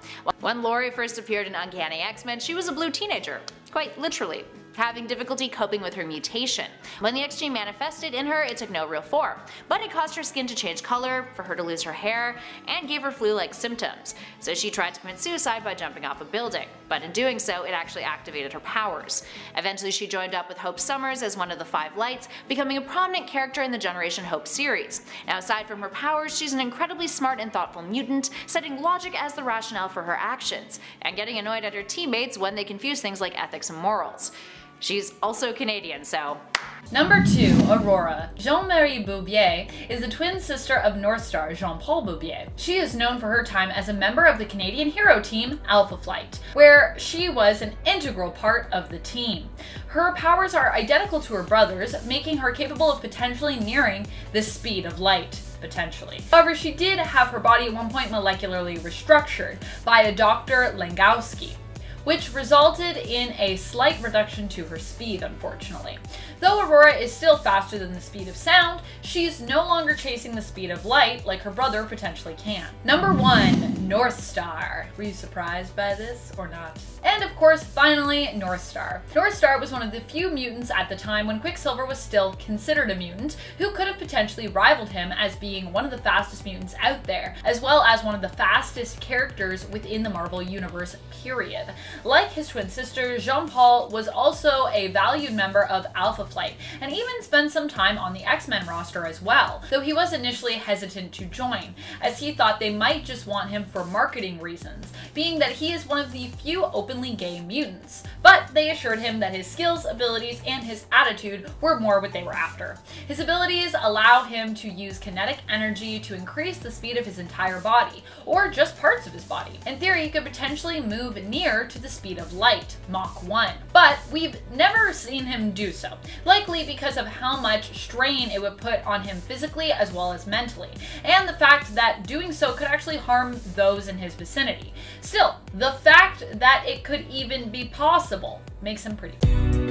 When Laurie first appeared in Uncanny X-Men, she was a blue teenager, quite literally, having difficulty coping with her mutation. When the X gene manifested in her, it took no real form, but it caused her skin to change color, for her to lose her hair, and gave her flu-like symptoms. So she tried to commit suicide by jumping off a building, but in doing so, it actually activated her powers. Eventually, she joined up with Hope Summers as one of the 5 Lights, becoming a prominent character in the Generation Hope series. Now, aside from her powers, she's an incredibly smart and thoughtful mutant, setting logic as the rationale for her actions, and getting annoyed at her teammates when they confuse things like ethics and morals. She's also Canadian, so. Number 2, Aurora. Jean-Marie Boubier is the twin sister of Northstar, Jean-Paul Boubier. She is known for her time as a member of the Canadian hero team, Alpha Flight, where she was an integral part of the team. Her powers are identical to her brother's, making her capable of potentially nearing the speed of light. Potentially. However, she did have her body at one point molecularly restructured by a Dr. Langowski, which resulted in a slight reduction to her speed, unfortunately. Though Aurora is still faster than the speed of sound, she's no longer chasing the speed of light like her brother potentially can. Number 1, Northstar. Were you surprised by this or not? And of course, finally, Northstar. Northstar was one of the few mutants at the time when Quicksilver was still considered a mutant, who could have potentially rivaled him as being one of the fastest mutants out there, as well as one of the fastest characters within the Marvel Universe, period. Like his twin sister, Jean-Paul was also a valued member of Alpha Flight, and even spent some time on the X-Men roster as well, though he was initially hesitant to join, as he thought they might just want him for marketing reasons, being that he is one of the few openly gay mutants. But they assured him that his skills, abilities, and his attitude were more what they were after. His abilities allow him to use kinetic energy to increase the speed of his entire body, or just parts of his body. In theory, he could potentially move near to the speed of light, Mach 1, but we've never seen him do so, likely because of how much strain it would put on him physically as well as mentally, and the fact that doing so could actually harm those in his vicinity. Still, the fact that it could even be possible makes him pretty cool.